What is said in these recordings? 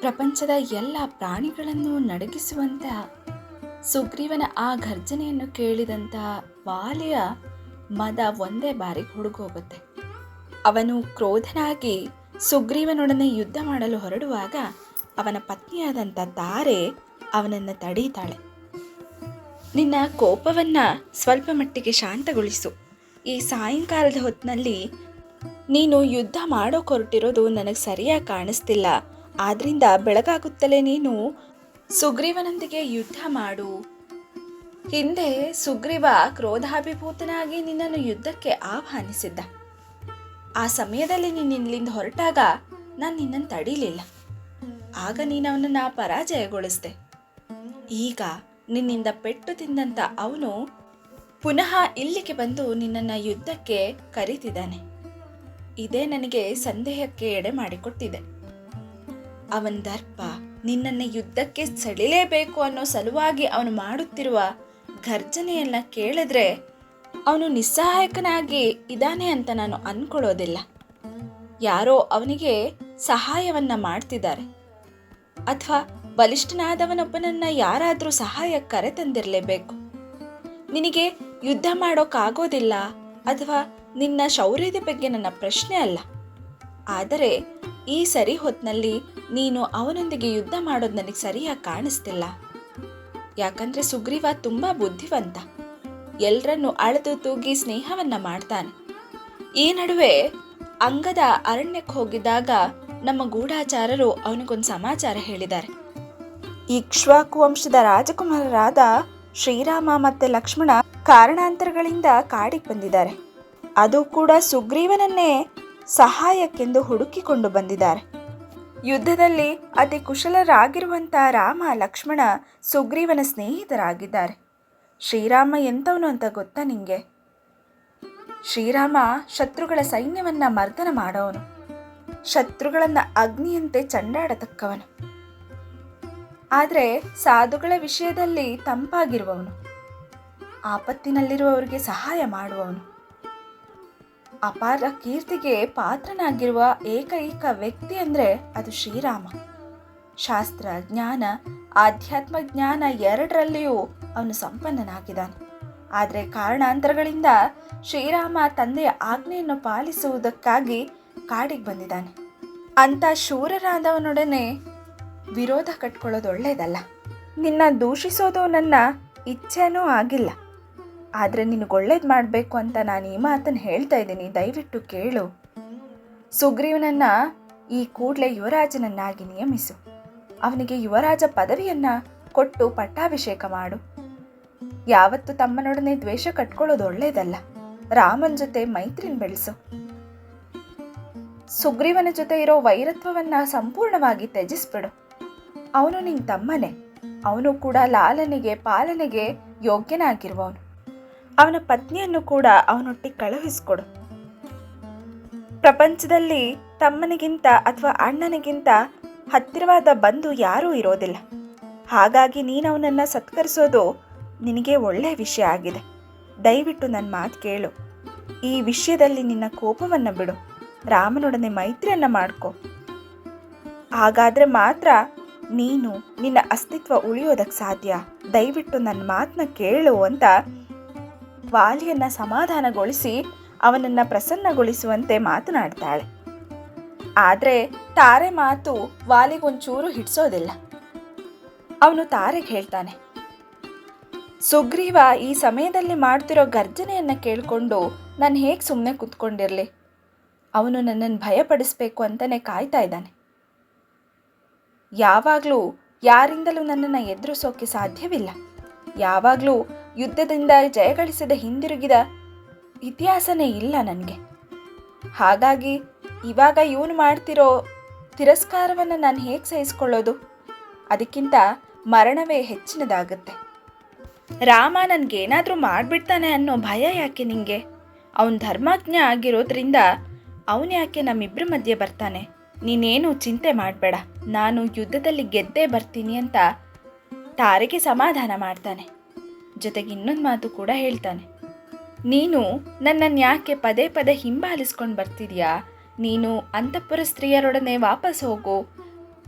ಪ್ರಪಂಚದ ಎಲ್ಲ ಪ್ರಾಣಿಗಳನ್ನು ನಡಗಿಸುವಂಥ ಸುಗ್ರೀವನ ಆ ಘರ್ಜನೆಯನ್ನು ಕೇಳಿದಂಥ ವಾಲಿಯ ಮದ ಒಂದೇ ಬಾರಿಗೆ ಹುಡುಗೋಗುತ್ತೆ. ಅವನು ಕ್ರೋಧನಾಗಿ ಸುಗ್ರೀವನೊಡನೆ ಯುದ್ಧ ಮಾಡಲು ಹೊರಡುವಾಗ ಅವನ ಪತ್ನಿಯಾದಂಥ ತಾರೆ ಅವನನ್ನು ತಡೀತಾಳೆ. ನಿನ್ನ ಕೋಪವನ್ನು ಸ್ವಲ್ಪ ಮಟ್ಟಿಗೆ ಶಾಂತಗೊಳಿಸು. ಈ ಸಾಯಂಕಾಲದ ಹೊತ್ತಿನಲ್ಲಿ ನೀನು ಯುದ್ಧ ಮಾಡೋಕೊರಟಿರೋದು ನನಗೆ ಸರಿಯಾಗಿ ಕಾಣಿಸ್ತಿಲ್ಲ. ಆದ್ರಿಂದ ಬೆಳಗಾಗುತ್ತಲೇ ನೀನು ಸುಗ್ರೀವನೊಂದಿಗೆ ಯುದ್ಧ ಮಾಡು. ಹಿಂದೆ ಸುಗ್ರೀವ ಕ್ರೋಧಾಭಿಭೂತನಾಗಿ ನಿನ್ನನ್ನು ಯುದ್ಧಕ್ಕೆ ಆಹ್ವಾನಿಸಿದ್ದ. ಆ ಸಮಯದಲ್ಲಿ ನೀನು ಇಲ್ಲಿಂದ ಹೊರಟಾಗ ನಾನು ನಿನ್ನನ್ನು ತಡೀಲಿಲ್ಲ. ಆಗ ನೀನು ಅವನನ್ನು ಪರಾಜಯಗೊಳಿಸಿದೆ. ಈಗ ನಿನ್ನಿಂದ ಪೆಟ್ಟು ತಿಂದಂತ ಅವನು ಪುನಃ ಇಲ್ಲಿಗೆ ಬಂದು ನಿನ್ನನ್ನು ಯುದ್ಧಕ್ಕೆ ಕರೀತಿದ್ದಾನೆ. ಇದೇ ನನಗೆ ಸಂದೇಹಕ್ಕೆ ಎಡೆ ಮಾಡಿಕೊಟ್ಟಿದೆ. ಅವನ ದರ್ಪ ನಿನ್ನನ್ನು ಯುದ್ಧಕ್ಕೆ ಸೆಳಿಲೇಬೇಕು ಅನ್ನೋ ಸಲುವಾಗಿ ಅವನು ಮಾಡುತ್ತಿರುವ ಘರ್ಜನೆಯನ್ನ ಕೇಳಿದ್ರೆ ಅವನು ನಿಸ್ಸಹಾಯಕನಾಗಿ ಇದ್ದಾನೆ ಅಂತ ನಾನು ಅನ್ಕೊಳ್ಳೋದಿಲ್ಲ. ಯಾರೋ ಅವನಿಗೆ ಸಹಾಯವನ್ನ ಮಾಡ್ತಿದ್ದಾರೆ, ಅಥವಾ ಬಲಿಷ್ಠನಾದವನೊಬ್ಬನನ್ನ ಯಾರಾದರೂ ಸಹಾಯ ಕರೆತಂದಿರಲೇಬೇಕು. ನಿನಗೆ ಯುದ್ಧ ಮಾಡೋಕ್ಕಾಗೋದಿಲ್ಲ ಅಥವಾ ನಿನ್ನ ಶೌರ್ಯದ ಬಗ್ಗೆ ನನ್ನ ಪ್ರಶ್ನೆ ಅಲ್ಲ. ಆದರೆ ಈ ಸರಿ ಹೊತ್ತಿನಲ್ಲಿ ನೀನು ಅವನೊಂದಿಗೆ ಯುದ್ಧ ಮಾಡೋದು ನನಗೆ ಸರಿಯಾಗಿ ಕಾಣಿಸ್ತಿಲ್ಲ. ಯಾಕಂದ್ರೆ ಸುಗ್ರೀವ ತುಂಬ ಬುದ್ಧಿವಂತ, ಎಲ್ಲರನ್ನು ಅಳೆದು ತೂಗಿ ಸ್ನೇಹವನ್ನ ಮಾಡ್ತಾನೆ. ಈ ನಡುವೆ ಅಂಗದ ಅರಣ್ಯಕ್ಕೆ ಹೋಗಿದ್ದಾಗ ನಮ್ಮ ಗೂಢಾಚಾರರು ಅವನಿಗೊಂದು ಸಮಾಚಾರ ಹೇಳಿದ್ದಾರೆ. ಇಕ್ಷ್ವಾಕು ವಂಶದ ರಾಜಕುಮಾರರಾದ ಶ್ರೀರಾಮ ಮತ್ತೆ ಲಕ್ಷ್ಮಣ ಕಾರಣಾಂತರಗಳಿಂದ ಕಾಡಿಗೆ ಬಂದಿದ್ದಾರೆ. ಅದು ಕೂಡ ಸುಗ್ರೀವನನ್ನೇ ಸಹಾಯಕ್ಕೆಂದು ಹುಡುಕಿಕೊಂಡು ಬಂದಿದ್ದಾರೆ. ಯುದ್ಧದಲ್ಲಿ ಅತಿ ಕುಶಲರಾಗಿರುವಂಥ ರಾಮ ಲಕ್ಷ್ಮಣ ಸುಗ್ರೀವನ ಸ್ನೇಹಿತರಾಗಿದ್ದಾರೆ. ಶ್ರೀರಾಮ ಎಂಥವನು ಅಂತ ಗೊತ್ತಾ ನಿಂಗೆ? ಶ್ರೀರಾಮ ಶತ್ರುಗಳ ಸೈನ್ಯವನ್ನ ಮರ್ದನ ಮಾಡೋವನು, ಶತ್ರುಗಳನ್ನ ಅಗ್ನಿಯಂತೆ ಚಂಡಾಡತಕ್ಕವನು. ಆದರೆ ಸಾಧುಗಳ ವಿಷಯದಲ್ಲಿ ತಂಪಾಗಿರುವವನು, ಆಪತ್ತಿನಲ್ಲಿರುವವರಿಗೆ ಸಹಾಯ ಮಾಡುವವನು. ಅಪಾರ ಕೀರ್ತಿಗೆ ಪಾತ್ರನಾಗಿರುವ ಏಕೈಕ ವ್ಯಕ್ತಿ ಅಂದರೆ ಅದು ಶ್ರೀರಾಮ. ಶಾಸ್ತ್ರ ಜ್ಞಾನ, ಆಧ್ಯಾತ್ಮ ಜ್ಞಾನ ಎರಡರಲ್ಲಿಯೂ ಅವನು ಸಂಪನ್ನನಾಗಿದ್ದಾನೆ. ಆದರೆ ಕಾರಣಾಂತರಗಳಿಂದ ಶ್ರೀರಾಮ ತಂದೆಯ ಆಜ್ಞೆಯನ್ನು ಪಾಲಿಸುವುದಕ್ಕಾಗಿ ಕಾಡಿಗೆ ಬಂದಿದ್ದಾನೆ. ಅಂಥ ಶೂರರಾದವನೊಡನೆ ವಿರೋಧ ಕಟ್ಕೊಳ್ಳೋದು ಒಳ್ಳೆಯದಲ್ಲ. ನಿನ್ನ ದೂಷಿಸೋದು ನನ್ನ ಇಚ್ಛೆನೂ ಆಗಿಲ್ಲ. ಆದರೆ ನಿನಗೊಳ್ಳೇದು ಮಾಡಬೇಕು ಅಂತ ನಾನು ಈ ಮಾತನ್ನು ಹೇಳ್ತಾ ಇದ್ದೀನಿ, ದಯವಿಟ್ಟು ಕೇಳು. ಸುಗ್ರೀವನನ್ನ ಈ ಕೂಡಲೇ ಯುವರಾಜನನ್ನಾಗಿ ನಿಯಮಿಸು. ಅವನಿಗೆ ಯುವರಾಜ ಪದವಿಯನ್ನ ಕೊಟ್ಟು ಪಟ್ಟಾಭಿಷೇಕ ಮಾಡು. ಯಾವತ್ತು ತಮ್ಮನೊಡನೆ ದ್ವೇಷ ಕಟ್ಕೊಳ್ಳೋದು ಒಳ್ಳೆಯದಲ್ಲ. ರಾಮನ ಜೊತೆ ಮೈತ್ರಿನ ಬೆಳೆಸು. ಸುಗ್ರೀವನ ಜೊತೆ ಇರೋ ವೈರತ್ವವನ್ನ ಸಂಪೂರ್ಣವಾಗಿ ತ್ಯಜಿಸ್ಬಿಡು. ಅವನು ನಿನ್ನ ತಮ್ಮನೇ. ಅವನು ಕೂಡ ಲಾಲನೆಗೆ ಪಾಲನೆಗೆ ಯೋಗ್ಯನಾಗಿರುವವನು. ಅವನ ಪತ್ನಿಯನ್ನು ಕೂಡ ಅವನೊಟ್ಟಿಗೆ ಕಳುಹಿಸಿಕೊಡು. ಪ್ರಪಂಚದಲ್ಲಿ ತಮ್ಮನಿಗಿಂತ ಅಥವಾ ಅಣ್ಣನಿಗಿಂತ ಹತ್ತಿರವಾದ ಬಂಧು ಯಾರೂ ಇರೋದಿಲ್ಲ. ಹಾಗಾಗಿ ನೀನು ಅವನನ್ನು ಸತ್ಕರಿಸೋದು ನಿನಗೆ ಒಳ್ಳೆಯ ವಿಷಯ ಆಗಿದೆ. ದಯವಿಟ್ಟು ನನ್ನ ಮಾತು ಕೇಳು. ಈ ವಿಷಯದಲ್ಲಿ ನಿನ್ನ ಕೋಪವನ್ನು ಬಿಡು. ರಾಮನೊಡನೆ ಮೈತ್ರಿಯನ್ನು ಮಾಡ್ಕೊ. ಹಾಗಾದರೆ ಮಾತ್ರ ನೀನು ನಿನ್ನ ಅಸ್ತಿತ್ವ ಉಳಿಯೋದಕ್ಕೆ ಸಾಧ್ಯ. ದಯವಿಟ್ಟು ನನ್ನ ಮಾತನ್ನ ಕೇಳು ಅಂತ ವಾಲಿಯನ್ನ ಸಮಾಧಾನಗೊಳಿಸಿ ಅವನನ್ನು ಪ್ರಸನ್ನಗೊಳಿಸುವಂತೆ ಮಾತನಾಡ್ತಾಳೆ. ಆದರೆ ತಾರೆ ಮಾತು ವಾಲಿಗೊಂಚೂರು ಹಿಡಿಸೋದಿಲ್ಲ. ಅವನು ತಾರೆಗೆ ಹೇಳ್ತಾನೆ, ಸುಗ್ರೀವ ಈ ಸಮಯದಲ್ಲಿ ಮಾಡ್ತಿರೋ ಗರ್ಜನೆಯನ್ನು ಕೇಳಿಕೊಂಡು ನಾನು ಹೇಗೆ ಸುಮ್ಮನೆ ಕೂತ್ಕೊಂಡಿರಲಿ? ಅವನು ನನ್ನನ್ನು ಭಯಪಡಿಸ್ಬೇಕು ಅಂತಲೇ ಕಾಯ್ತಾ ಇದ್ದಾನೆ. ಯಾವಾಗಲೂ ಯಾರಿಂದಲೂ ನನ್ನನ್ನು ಎದುರಿಸೋಕೆ ಸಾಧ್ಯವಿಲ್ಲ. ಯಾವಾಗಲೂ ಯುದ್ಧದಿಂದ ಜಯಗಳಿಸದೆ ಹಿಂದಿರುಗಿದ ಇತಿಹಾಸನೇ ಇಲ್ಲ ನನಗೆ. ಹಾಗಾಗಿ ಇವಾಗ ಇವನು ಮಾಡ್ತಿರೋ ತಿರಸ್ಕಾರವನ್ನು ನಾನು ಹೇಗೆ ಸಹಿಸ್ಕೊಳ್ಳೋದು? ಅದಕ್ಕಿಂತ ಮರಣವೇ ಹೆಚ್ಚಿನದಾಗುತ್ತೆ. ರಾಮ ನನಗೇನಾದರೂ ಮಾಡಿಬಿಡ್ತಾನೆ ಅನ್ನೋ ಭಯ ಯಾಕೆ ನಿಂಗೆ? ಅವನು ಧರ್ಮಜ್ಞ ಆಗಿರೋದ್ರಿಂದ ಅವನು ಯಾಕೆ ನಮ್ಮಿಬ್ಬರ ಮಧ್ಯೆ ಬರ್ತಾನೆ? ನೀನೇನು ಚಿಂತೆ ಮಾಡಬೇಡ, ನಾನು ಯುದ್ಧದಲ್ಲಿ ಗೆದ್ದೇ ಬರ್ತೀನಿ ಅಂತ ತಾರೆಗೆ ಸಮಾಧಾನ ಮಾಡ್ತಾನೆ. ಜೊತೆಗೆ ಇನ್ನೊಂದು ಮಾತು ಕೂಡ ಹೇಳ್ತಾನೆ, ನೀನು ನನ್ನನ್ನು ಯಾಕೆ ಪದೇ ಪದೇ ಹಿಂಬಾಲಿಸ್ಕೊಂಡು ಬರ್ತಿದ್ಯಾ? ನೀನು ಅಂತಃಪುರ ಸ್ತ್ರೀಯರೊಡನೆ ವಾಪಸ್ ಹೋಗು.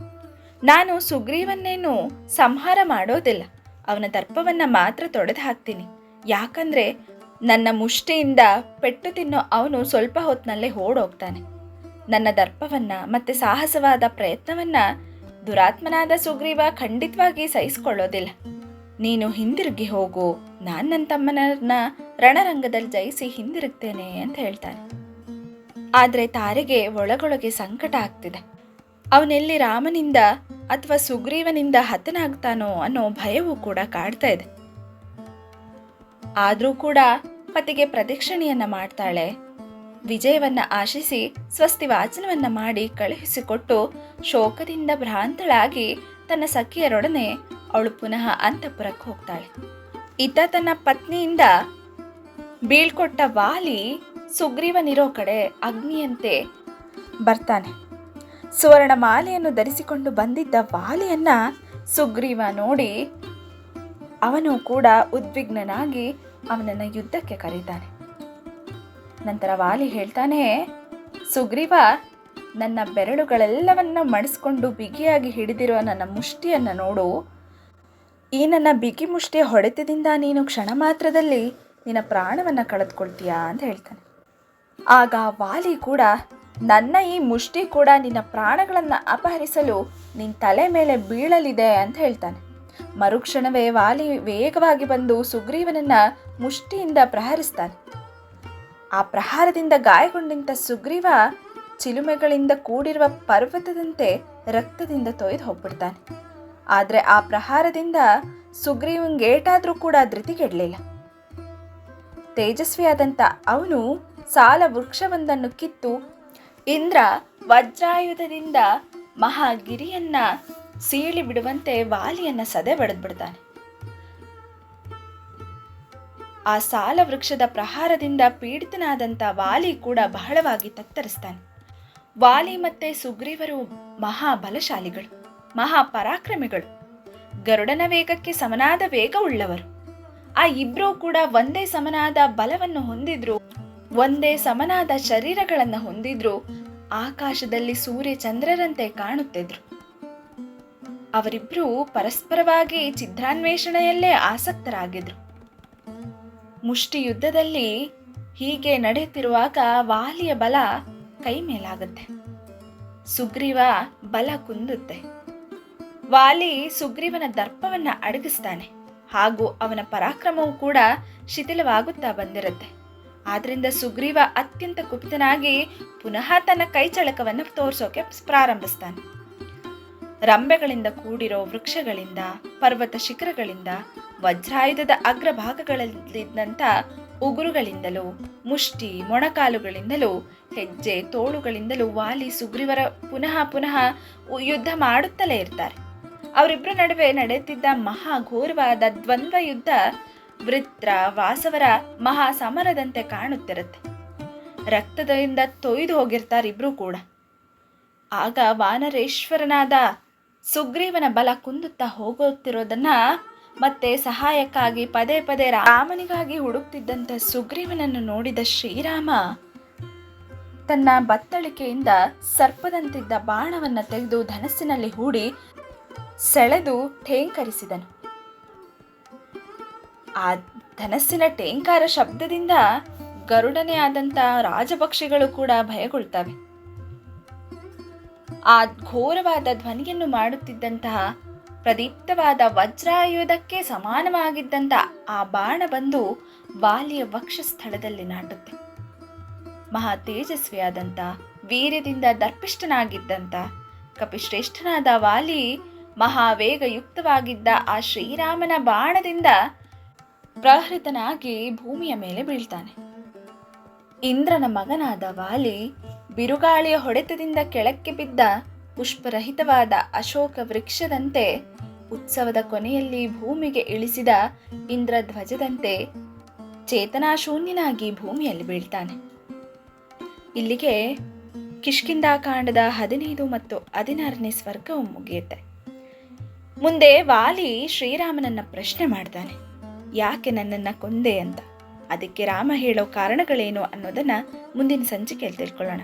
ನಾನು ಸುಗ್ರೀವನ್ನೇನು ಸಂಹಾರ ಮಾಡೋದಿಲ್ಲ, ಅವನ ದರ್ಪವನ್ನು ಮಾತ್ರ ತೊಡೆದು ಹಾಕ್ತೀನಿ. ಯಾಕಂದರೆ ನನ್ನ ಮುಷ್ಟಿಯಿಂದ ಪೆಟ್ಟು ತಿನ್ನೋ ಅವನು ಸ್ವಲ್ಪ ಹೊತ್ತಿನಲ್ಲೇ ಓಡೋಗ್ತಾನೆ. ನನ್ನ ದರ್ಪವನ್ನು ಮತ್ತು ಸಾಹಸವಾದ ಪ್ರಯತ್ನವನ್ನು ದುರಾತ್ಮನಾದ ಸುಗ್ರೀವ ಖಂಡಿತವಾಗಿ ಸಹಿಸಿಕೊಳ್ಳೋದಿಲ್ಲ. ನೀನು ಹಿಂದಿರುಗಿ ಹೋಗು, ನಾನು ನನ್ನ ತಮ್ಮನನ್ನ ರಣರಂಗದಲ್ಲಿ ಜಯಿಸಿ ಹಿಂದಿರುಗ್ತೇನೆ ಅಂತ ಹೇಳ್ತಾನೆ. ಆದರೆ ತಾರೆಗೆ ಒಳಗೊಳಗೆ ಸಂಕಟ ಆಗ್ತಿದೆ. ಅವನೆಲ್ಲಿ ರಾಮನಿಂದ ಅಥವಾ ಸುಗ್ರೀವನಿಂದ ಹತನಾಗ್ತಾನೋ ಅನ್ನೋ ಭಯವೂ ಕೂಡ ಕಾಡ್ತಾ ಇದೆ. ಆದರೂ ಕೂಡ ಪತಿಗೆ ಪ್ರದಕ್ಷಿಣೆಯನ್ನ ಮಾಡ್ತಾಳೆ. ವಿಜಯವನ್ನ ಆಶಿಸಿ ಸ್ವಸ್ತಿ ವಾಚನವನ್ನ ಮಾಡಿ ಕಳುಹಿಸಿಕೊಟ್ಟು ಶೋಕದಿಂದ ಭ್ರಾಂತಳಾಗಿ ತನ್ನ ಸಖಿಯರೊಡನೆ ಅವಳು ಪುನಃ ಅಂತಃಪುರಕ್ಕೆ ಹೋಗ್ತಾಳೆ. ಇತ್ತ ತನ್ನ ಪತ್ನಿಯಿಂದ ಬೀಳ್ಕೊಟ್ಟ ವಾಲಿ ಸುಗ್ರೀವನಿರೋ ಕಡೆ ಅಗ್ನಿಯಂತೆ ಬರ್ತಾನೆ. ಸುವರ್ಣ ಮಾಲೆಯನ್ನು ಧರಿಸಿಕೊಂಡು ಬಂದಿದ್ದ ವಾಲಿಯನ್ನ ಸುಗ್ರೀವ ನೋಡಿ ಅವನು ಕೂಡ ಉದ್ವಿಗ್ನನಾಗಿ ಅವನನ್ನು ಯುದ್ಧಕ್ಕೆ ಕರೀತಾನೆ. ನಂತರ ವಾಲಿ ಹೇಳ್ತಾನೆ, ಸುಗ್ರೀವ, ನನ್ನ ಬೆರಳುಗಳೆಲ್ಲವನ್ನ ಮಡಿಸ್ಕೊಂಡು ಬಿಗಿಯಾಗಿ ಹಿಡಿದಿರೋ ನನ್ನ ಮುಷ್ಟಿಯನ್ನು ನೋಡು. ಈ ನನ್ನ ಬಿಗಿ ಮುಷ್ಟಿಯ ಹೊಡೆತದಿಂದ ನೀನು ಕ್ಷಣ ಮಾತ್ರದಲ್ಲಿ ನಿನ್ನ ಪ್ರಾಣವನ್ನು ಕಳೆದುಕೊಳ್ತೀಯಾ ಅಂತ ಹೇಳ್ತಾನೆ. ಆಗ ವಾಲಿ ಕೂಡ, ನನ್ನ ಈ ಮುಷ್ಟಿ ಕೂಡ ನಿನ್ನ ಪ್ರಾಣಗಳನ್ನು ಅಪಹರಿಸಲು ನಿನ್ನ ತಲೆ ಮೇಲೆ ಬೀಳಲಿದೆ ಅಂತ ಹೇಳ್ತಾನೆ. ಮರುಕ್ಷಣವೇ ವಾಲಿ ವೇಗವಾಗಿ ಬಂದು ಸುಗ್ರೀವನನ್ನ ಮುಷ್ಟಿಯಿಂದ ಪ್ರಹರಿಸ್ತಾನೆ. ಆ ಪ್ರಹಾರದಿಂದ ಗಾಯಗೊಂಡಂಥ ಸುಗ್ರೀವ ಚಿಲುಮೆಗಳಿಂದ ಕೂಡಿರುವ ಪರ್ವತದಂತೆ ರಕ್ತದಿಂದ ತೊಯ್ದು ಹೋಗ್ಬಿಡ್ತಾನೆ. ಆದರೆ ಆ ಪ್ರಹಾರದಿಂದ ಸುಗ್ರೀವನ್ಗೇಟಾದರೂ ಕೂಡ ಧೃತಿಗೆಡಲಿಲ್ಲ. ತೇಜಸ್ವಿಯಾದಂಥ ಅವನು ಸಾಲ ವೃಕ್ಷವೊಂದನ್ನು ಕಿತ್ತು ಇಂದ್ರ ವಜ್ರಾಯುಧದಿಂದ ಮಹಾಗಿರಿಯನ್ನ ಸೀಳಿ ಬಿಡುವಂತೆ ವಾಲಿಯನ್ನ ಸದೆ ಬಡಿದ್ಬಿಡ್ತಾನೆ. ಆ ಸಾಲ ವೃಕ್ಷದ ಪ್ರಹಾರದಿಂದ ಪೀಡಿತನಾದಂಥ ವಾಲಿ ಕೂಡ ಬಹಳವಾಗಿ ತತ್ತರಿಸ್ತಾನೆ. ವಾಲಿ ಮತ್ತೆ ಸುಗ್ರೀವರು ಮಹಾಬಲಶಾಲಿಗಳು, ಮಹಾಪರಾಕ್ರಮಿಗಳು, ಗರುಡನ ವೇಗಕ್ಕೆ ಸಮನಾದ ವೇಗ ಉಳ್ಳವರು. ಆ ಇಬ್ರೂ ಕೂಡ ಒಂದೇ ಸಮನಾದ ಬಲವನ್ನು ಹೊಂದಿದ್ರು, ಒಂದೇ ಸಮನಾದ ಶರೀರಗಳನ್ನು ಹೊಂದಿದ್ರು, ಆಕಾಶದಲ್ಲಿ ಸೂರ್ಯ ಚಂದ್ರರಂತೆ ಕಾಣುತ್ತಿದ್ರು. ಅವರಿಬ್ರು ಪರಸ್ಪರವಾಗಿ ಛಿದ್ರಾನ್ವೇಷಣೆಯಲ್ಲೇ ಆಸಕ್ತರಾಗಿದ್ರು. ಮುಷ್ಟಿ ಯುದ್ಧದಲ್ಲಿ ಹೀಗೆ ನಡೆಯುತ್ತಿರುವಾಗ ವಾಲಿಯ ಬಲ ಕೈ ಮೇಲಾಗುತ್ತೆ. ಸುಗ್ರೀವ ಬಲ ಕುಂದುತ್ತೆ. ವಾಲಿ ಸುಗ್ರೀವನ ದರ್ಪವನ್ನ ಅಡಗಿಸ್ತಾನೆ. ಹಾಗೂ ಅವನ ಪರಾಕ್ರಮವೂ ಕೂಡ ಶಿಥಿಲವಾಗುತ್ತಾ ಬಂದಿರುತ್ತೆ. ಆದ್ರಿಂದ ಸುಗ್ರೀವ ಅತ್ಯಂತ ಕುಪಿತನಾಗಿ ಪುನಃ ತನ್ನ ಕೈ ಚಳಕವನ್ನು ತೋರಿಸೋಕೆ ಪ್ರಾರಂಭಿಸ್ತಾನೆ. ರಂಬೆಗಳಿಂದ ಕೂಡಿರೋ ವೃಕ್ಷಗಳಿಂದ, ಪರ್ವತ ಶಿಖರಗಳಿಂದ, ವಜ್ರಾಯುಧದ ಅಗ್ರಭಾಗಗಳಲ್ಲಿದ್ದಂಥ ಉಗುರುಗಳಿಂದಲೂ, ಮುಷ್ಟಿ ಮೊಣಕಾಲುಗಳಿಂದಲೂ, ಹೆಜ್ಜೆ ತೋಳುಗಳಿಂದಲೂ ವಾಲಿ ಸುಗ್ರೀವರ ಪುನಃ ಪುನಃ ಯುದ್ಧ ಮಾಡುತ್ತಲೇ ಇರ್ತಾರೆ. ಅವರಿಬ್ಬರ ನಡುವೆ ನಡೆಯುತ್ತಿದ್ದ ಮಹಾಘೋರವಾದ ದ್ವಂದ್ವ ಯುದ್ಧ ವೃತ್ರ ವಾಸವರ ಮಹಾ ಸಮರದಂತೆ ಕಾಣುತ್ತಿರುತ್ತೆ. ರಕ್ತದಿಂದ ತೊಯ್ದು ಹೋಗಿರ್ತಾರೆ ಇಬ್ರು ಕೂಡ. ಆಗ ವಾನರೇಶ್ವರನಾದ ಸುಗ್ರೀವನ ಬಲ ಕುಂದುತ್ತಾ ಹೋಗುತ್ತಿರೋದನ್ನ ಮತ್ತೆ ಸಹಾಯಕ್ಕಾಗಿ ಪದೇ ಪದೇ ರಾಮನಿಗಾಗಿ ಹುಡುಕ್ತಿದ್ದಂಥ ಸುಗ್ರೀವನನ್ನು ನೋಡಿದ ಶ್ರೀರಾಮ ತನ್ನ ಬತ್ತಳಿಕೆಯಿಂದ ಸರ್ಪದಂತಿದ್ದ ಬಾಣವನ್ನ ತೆಗೆದು ಧನಸ್ಸಿನಲ್ಲಿ ಹೂಡಿ ಸೆಳೆದು ಠೇಂಕರಿಸಿದನು. ಆ ಧನಸ್ಸಿನ ಠೇಂಕಾರ ಶಬ್ದದಿಂದ ಗರುಡನೇ ಆದಂಥ ರಾಜಪಕ್ಷಿಗಳು ಕೂಡ ಭಯಗೊಳ್ತವೆ. ಆ ಘೋರವಾದ ಧ್ವನಿಯನ್ನು ಮಾಡುತ್ತಿದ್ದಂತಹ ಪ್ರದೀಪ್ತವಾದ ವಜ್ರಾಯುಧಕ್ಕೆ ಸಮಾನವಾಗಿದ್ದಂಥ ಆ ಬಾಣ ಬಂದು ವಾಲಿಯ ವಕ್ಷಸ್ಥಳದಲ್ಲಿ ನಾಟುತ್ತೆ. ಮಹಾ ತೇಜಸ್ವಿಯಾದಂಥ, ವೀರ್ಯದಿಂದ ದರ್ಪಿಷ್ಠನಾಗಿದ್ದಂಥ ಕಪಿಶ್ರೇಷ್ಠನಾದ ವಾಲಿ ಮಹಾವೇಗಯುಕ್ತವಾಗಿದ್ದ ಆ ಶ್ರೀರಾಮನ ಬಾಣದಿಂದ ಪ್ರಹೃತನಾಗಿ ಭೂಮಿಯ ಮೇಲೆ ಬೀಳ್ತಾನೆ. ಇಂದ್ರನ ಮಗನಾದ ವಾಲಿ ಬಿರುಗಾಳಿಯ ಹೊಡೆತದಿಂದ ಕೆಳಕ್ಕೆ ಬಿದ್ದ ಪುಷ್ಪರಹಿತವಾದ ಅಶೋಕ ವೃಕ್ಷದಂತೆ, ಉತ್ಸವದ ಕೊನೆಯಲ್ಲಿ ಭೂಮಿಗೆ ಇಳಿಸಿದ ಇಂದ್ರಧ್ವಜದಂತೆ ಚೇತನಾಶೂನ್ಯನಾಗಿ ಭೂಮಿಯಲ್ಲಿ ಬೀಳ್ತಾನೆ. ಇಲ್ಲಿಗೆ ಕಿಷ್ಕಿಂಧಾಕಾಂಡದ 15 ಮತ್ತು 16ನೇ ಸರ್ಗವು ಮುಗಿಯುತ್ತೆ. ಮುಂದೆ ವಾಲಿ ಶ್ರೀರಾಮನನ್ನ ಪ್ರಶ್ನೆ ಮಾಡ್ತಾನೆ, ಯಾಕೆ ನನ್ನನ್ನು ಕೊಂದೆ ಅಂತ. ಅದಕ್ಕೆ ರಾಮ ಹೇಳೋ ಕಾರಣಗಳೇನು ಅನ್ನೋದನ್ನ ಮುಂದಿನ ಸಂಚಿಕೆಯಲ್ಲಿ ತಿಳ್ಕೊಳ್ಳೋಣ.